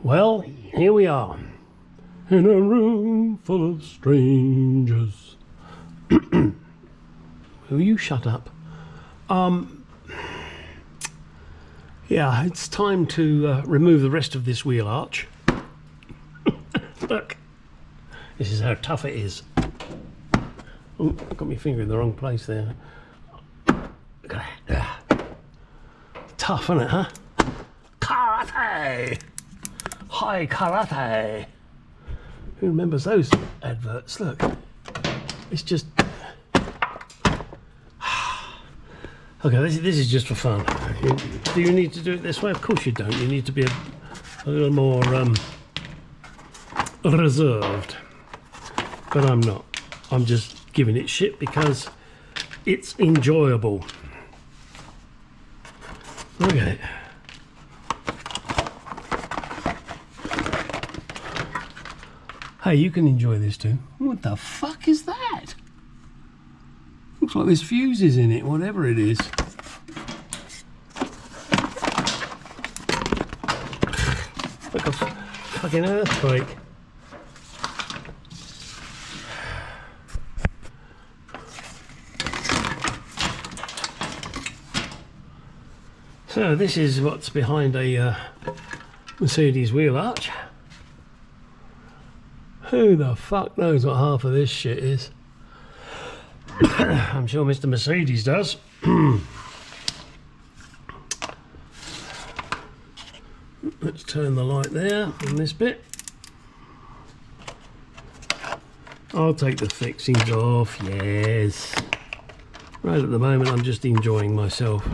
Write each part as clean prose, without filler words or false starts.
Well, here we are in a room full of strangers. Will you shut up? Yeah, it's time to remove the rest of this wheel arch. Look, this is how tough it is. Oh, I've got my finger in the wrong place there. Tough, isn't it, huh? Karate! Hi, karate! Who remembers those adverts? Look, it's just... Okay, this is just for fun. Do you need to do it this way? Of course you don't. You need to be a little more reserved. But I'm not. I'm just giving it shit because it's enjoyable. Okay. Hey, you can enjoy this too. What the fuck is that? Looks like there's fuses in it, whatever it is. Like a fucking earthquake. So this is what's behind a Mercedes wheel arch. Who the fuck knows what half of this shit is? I'm sure Mr. Mercedes does. Let's turn the light there on this bit. I'll take the fixings off, yes. Right at the moment I'm just enjoying myself.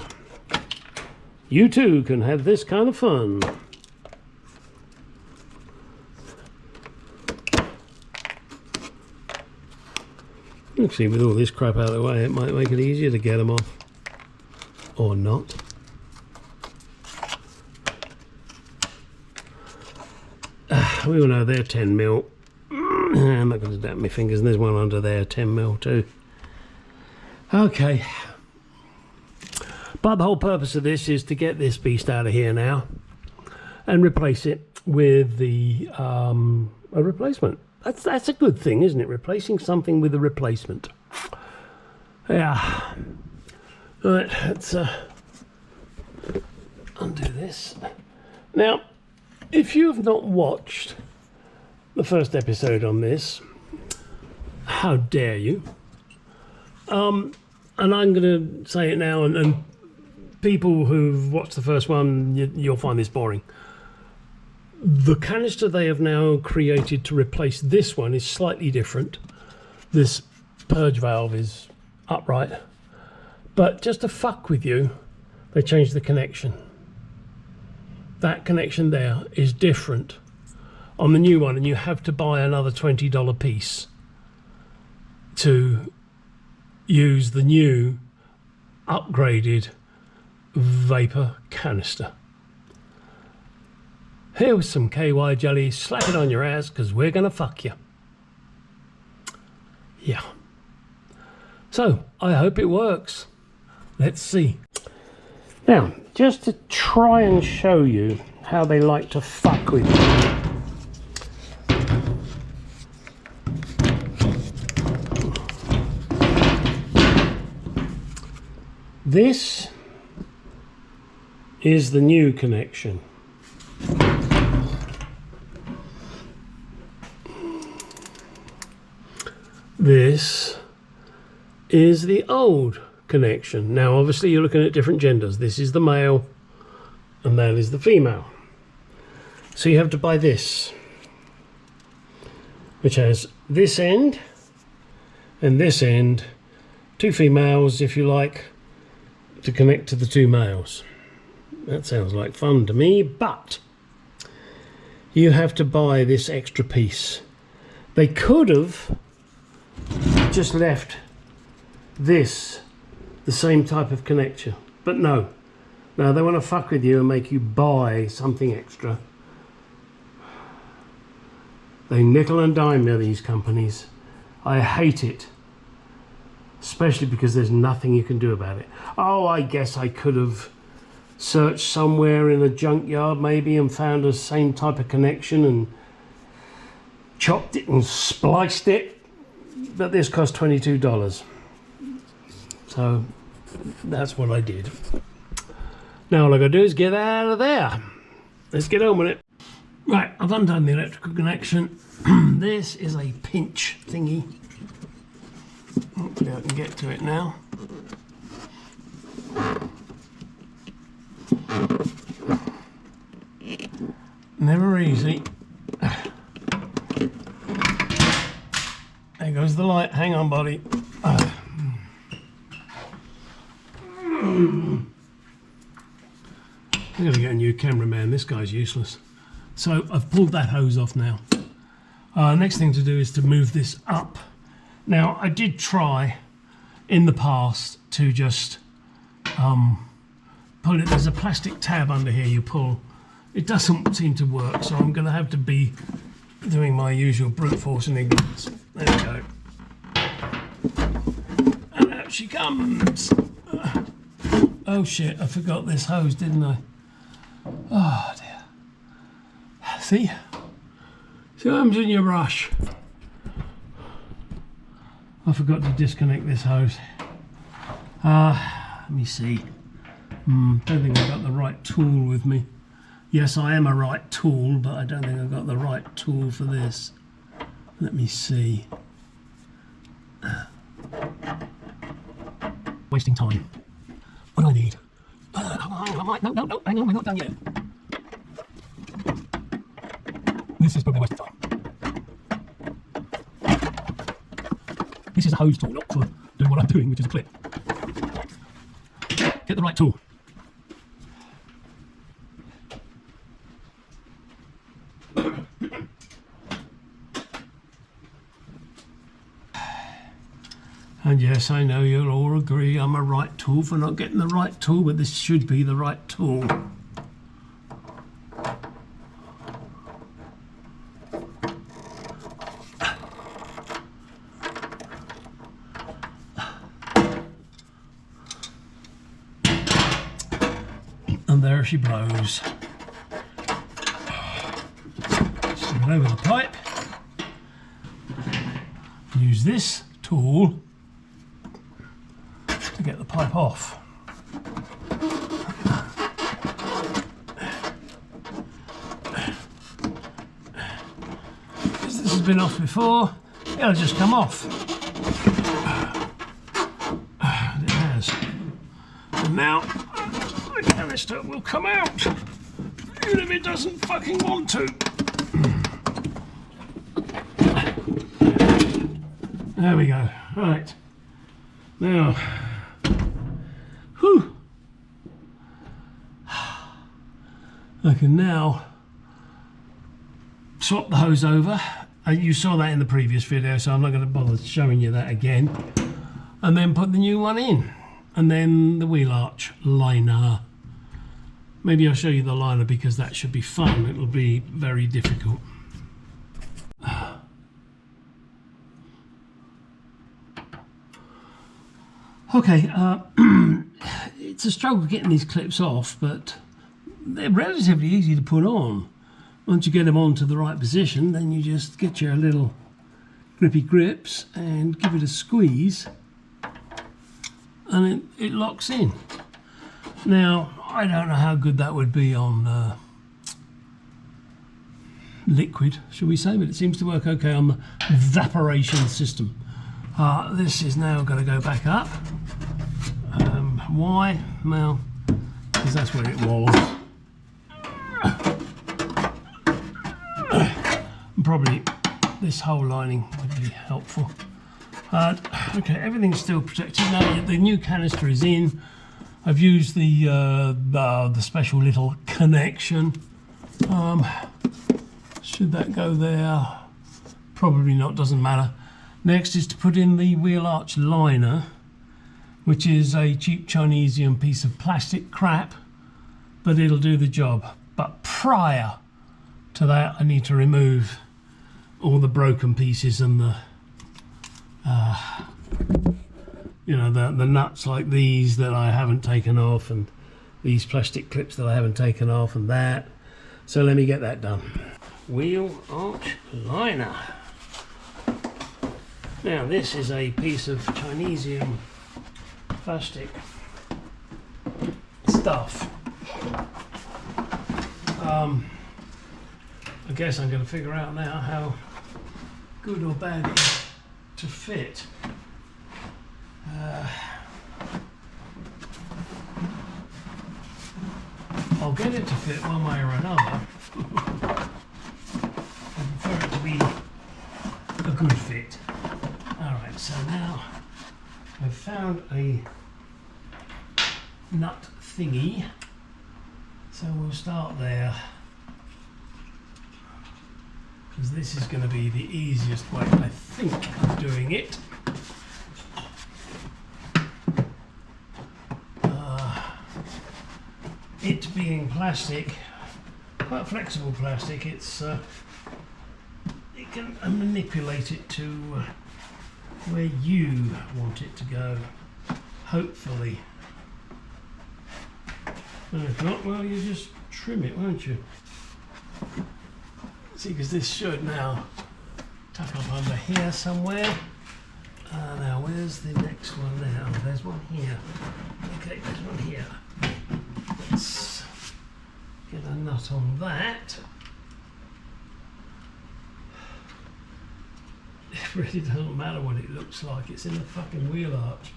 You too can have this kind of fun. Actually, with all this crap out of the way, it might make it easier to get them off. Or not. We all know they're 10mm. I'm not going to dab my fingers, and there's one under there, 10mm too. Okay. But the whole purpose of this is to get this beast out of here now and replace it with the a replacement. That's a good thing, isn't it? Replacing something with a replacement. Yeah. Right, let's undo this. Now, if you've not watched the first episode on this, how dare you? And I'm going to say it now, and people who've watched the first one, you'll find this boring. The canister they have now created to replace this one is slightly different. This purge valve is upright, but just to fuck with you, they changed the connection. That connection there is different on the new one, and you have to buy another $20 piece to use the new upgraded vapor canister. Here's some KY jelly, slap it on your ass because we're gonna fuck you. Yeah. So, I hope it works. Let's see. Now, just to try and show you how they like to fuck with you. This is the new connection. This is the old connection. Now obviously you're looking at different genders. This is the male and that is the female. So you have to buy this, which has this end and this end, two females if you like, to connect to the two males. That sounds like fun to me, but you have to buy this extra piece. They could have just left this the same type of connector, but no. Now they want to fuck with you and make you buy something extra. They nickel and dime me, these companies. I hate it, especially because there's nothing you can do about it. Oh, I guess I could have searched somewhere in a junkyard maybe and found the same type of connection and chopped it and spliced it, but this cost $22. So that's what I did. Now all I gotta do is get out of there. Let's get on with it. Right, I've undone the electrical connection. This is a pinch thingy. Hopefully I can get to it now. Never easy. There goes the light. Hang on, buddy. I'm going to get a new cameraman. This guy's useless. So I've pulled that hose off now. Next thing to do is to move this up. Now I did try in the past to just pull it. There's a plastic tab under here you pull. It doesn't seem to work, so I'm going to have to be doing my usual brute force and ignorance. There we go. And out she comes. Oh shit, I forgot this hose, didn't I? Oh dear. See? See what happens when you rush. I forgot to disconnect this hose. Let me see. Don't think I've got the right tool with me. Yes, I am a right tool, but I don't think I've got the right tool for this. Let me see. Wasting time. What do I need? No, hang on, we're not done yet. This is probably a waste of time. This is a hose tool, not for doing what I'm doing, which is a clip. Get the right tool. And yes, I know you'll all agree I'm a right tool for not getting the right tool, but this should be the right tool. And there she blows. Slip it over the pipe. Use this tool to get the pipe off. Because this has been off before, it'll just come off. And it has. And now the canister will come out, even if it doesn't fucking want to. There we go. Right. Now, whew, I can now swap the hose over. You saw that in the previous video, so I'm not going to bother showing you that again. And then put the new one in. And then the wheel arch liner. Maybe I'll show you the liner because that should be fun. It'll be very difficult. Okay, it's a struggle getting these clips off, but they're relatively easy to put on. Once you get them onto the right position, then you just get your little grippy grips and give it a squeeze, and it locks in. Now, I don't know how good that would be on liquid, shall we say, but it seems to work okay on the evaporation system. This is now going to go back up. Why? Well, because that's where it was. And probably this whole lining would be helpful. Okay, everything's still protected. Now the new canister is in. I've used the special little connection. Should that go there? Probably not, doesn't matter. Next is to put in the wheel arch liner, which is a cheap Chinesian piece of plastic crap, but it'll do the job. But prior to that, I need to remove all the broken pieces and the you know, the nuts like these that I haven't taken off, and these plastic clips that I haven't taken off and that. So let me get that done. Wheel arch liner. Now this is a piece of Chinesium plastic stuff. I guess I'm going to figure out now how good or bad it is to fit. I'll get it to fit one way or another. I prefer it to be a good fit. Alright, so now I've found a nut thingy, so we'll start there, because this is going to be the easiest way, I think, of doing it. It being plastic, quite flexible plastic, it's you can manipulate it to where you want it to go, hopefully. And if not, well, you just trim it, won't you? See, because this should now tuck up under here somewhere. Now, where's the next one now? There's one here. Okay, there's one here. Let's get a nut on that. It really doesn't matter what it looks like, it's in the fucking wheel arch.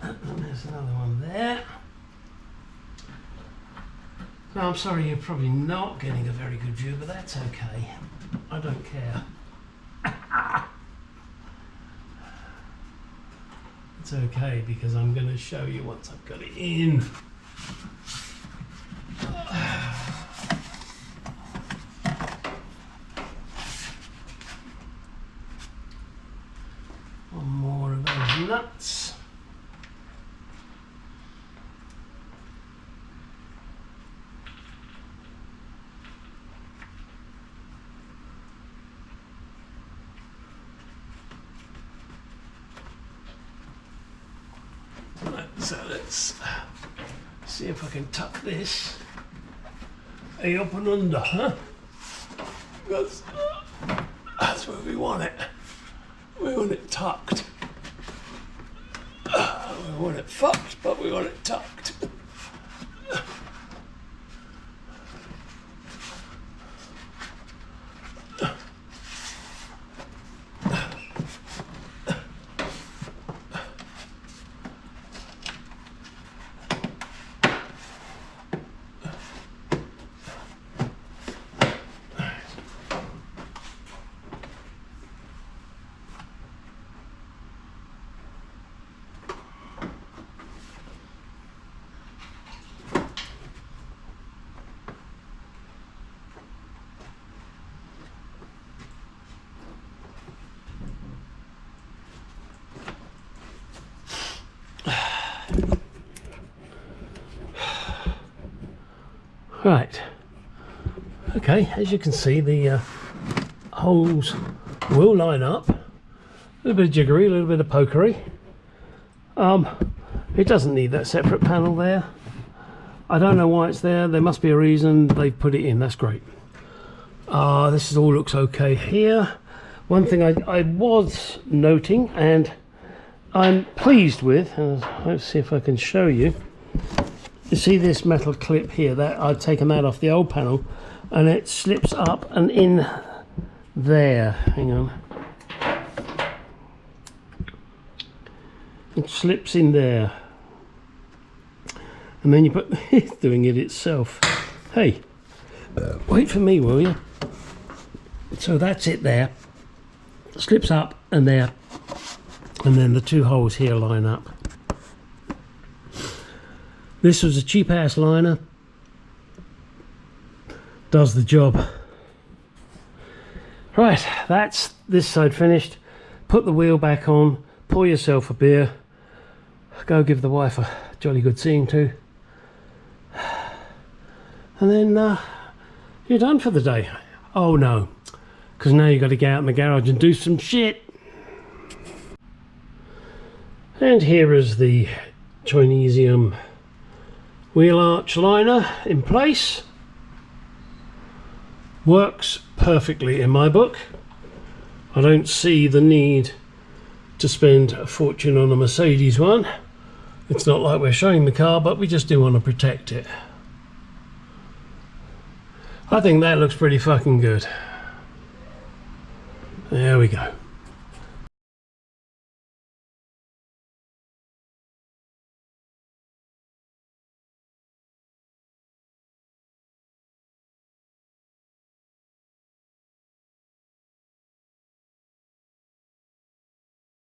And there's another one there. Now I'm sorry you're probably not getting a very good view, but that's okay. I don't care. It's okay because I'm going to show you once I've got it in. One more of those nuts. So let's see if I can tuck this up and under, huh? Because that's where we want it. We want it tucked. We want it fucked, but we want it tucked. Right, okay, as you can see the holes will line up. A little bit of jiggery, a little bit of pokery. It doesn't need that separate panel there. I don't know why it's there, there must be a reason they've put it in, that's great. This all looks okay here. One thing I was noting and I'm pleased with, let's see if I can show you. You see this metal clip here, that I've taken that off the old panel and it slips up and in there. Hang on. It slips in there. And then you put, it's doing it itself. Hey, wait for me, will you? So that's it there. It slips up and there. And then the two holes here line up. This was a cheap ass liner. Does the job. Right, that's this side finished. Put the wheel back on, pour yourself a beer, go give the wife a jolly good seeing to, and then you're done for the day. Oh no, because now you've got to get out in the garage and do some shit. And here is the Chinesium wheel arch liner in place. Works perfectly in my book. I don't see the need to spend a fortune on a Mercedes one. It's not like we're showing the car, but we just do want to protect it. I think that looks pretty fucking good. There we go.